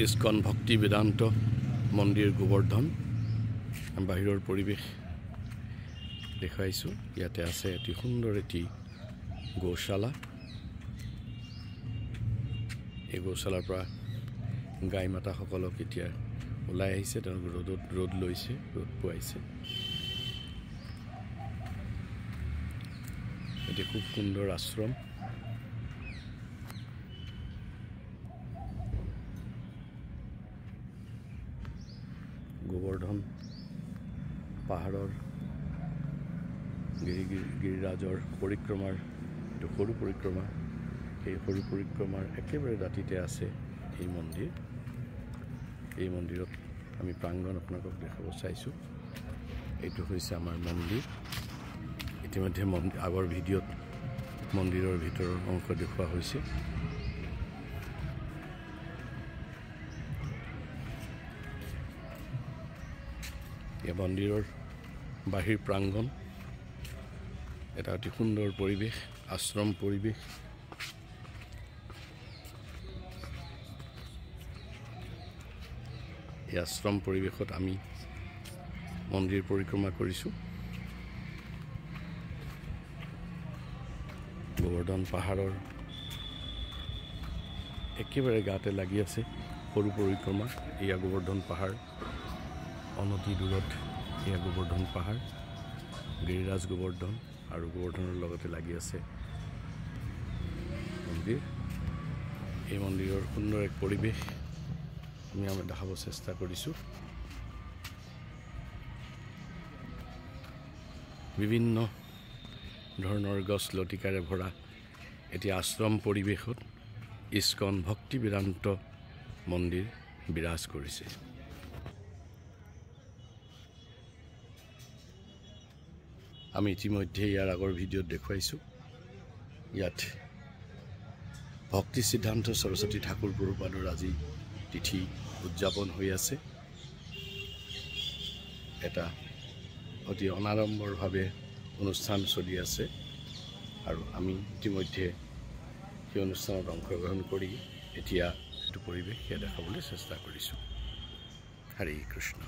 ইস্কন ভক্তি বেদান্ত মন্দিৰ গোবৰ্ধন বাহিৰৰ পৰিৱেশ দেখাইছো। ইয়াতে আছে এটি সুন্দৰ এটি গৌশালা। এই গৌশালাৰ পৰা গাই মাতাসকলক এতিয়া ওলাই আহিছে, তেওঁলোকে ৰ'দ লৈছে, ৰ'দ পোৱাইছে। এটি খুব সুন্দৰ আশ্ৰম। গোবৰ্ধন পাহাৰৰ গিৰিৰাজৰ পৰিক্ৰমাৰ এইটো সৰু পৰিক্ৰমা। এই সৰু পৰিক্ৰমাৰ একেবাৰে দাঁতিতে আছে এই মন্দিৰ। এই মন্দিৰত আমি প্ৰাংগণ আপোনালোকক দেখাব চাইছোঁ। এইটো হৈছে আমাৰ মন্দিৰ। ইতিমধ্যে আগৰ ভিডিঅ'ত মন্দিৰৰ ভিতৰৰ অংশ দেখুওৱা হৈছে। এই মন্দিৰৰ বাহিৰ প্ৰাংগণ এটা অতি সুন্দৰ পৰিৱেশ, আশ্ৰম পৰিৱেশ। এই আশ্ৰম পৰিৱেশত আমি মন্দিৰ পৰিক্ৰমা কৰিছোঁ। গোবৰ্ধন পাহাৰৰ একেবাৰে গাতে লাগি আছে সৰু পৰিক্ৰমা। এয়া গোবৰ্ধন পাহাৰ, অনতি দূৰত এয়া গোবৰ্ধন পাহাৰ, গিৰিৰাজ গোবৰ্ধন আৰু গোবৰ্ধনৰ লগতে লাগি আছে মন্দিৰ। এই মন্দিৰৰ সুন্দৰ এক পৰিৱেশ আমি দেখাব চেষ্টা কৰিছোঁ। বিভিন্ন ধৰণৰ গছ লতিকাৰে ভৰা এটি আশ্ৰম পৰিৱেশত ইস্কন ভক্তি বেদান্ত মন্দিৰ বিৰাজ কৰিছে। আমি ইতিমধ্যে ইয়াৰ আগৰ ভিডিঅ'ত দেখুৱাইছোঁ। ইয়াত ভক্তি সিদ্ধান্ত সৰস্বতী ঠাকুৰ প্ৰভুপাদৰ আজি তিথি উদযাপন হৈ আছে। এটা অতি অনাড়ম্বৰভাৱে অনুষ্ঠান চলি আছে আৰু আমি ইতিমধ্যে সেই অনুষ্ঠানত অংশগ্ৰহণ কৰি এতিয়া এইটো পৰিৱেশ সেয়া দেখাবলৈ চেষ্টা কৰিছোঁ। হৰে কৃষ্ণ।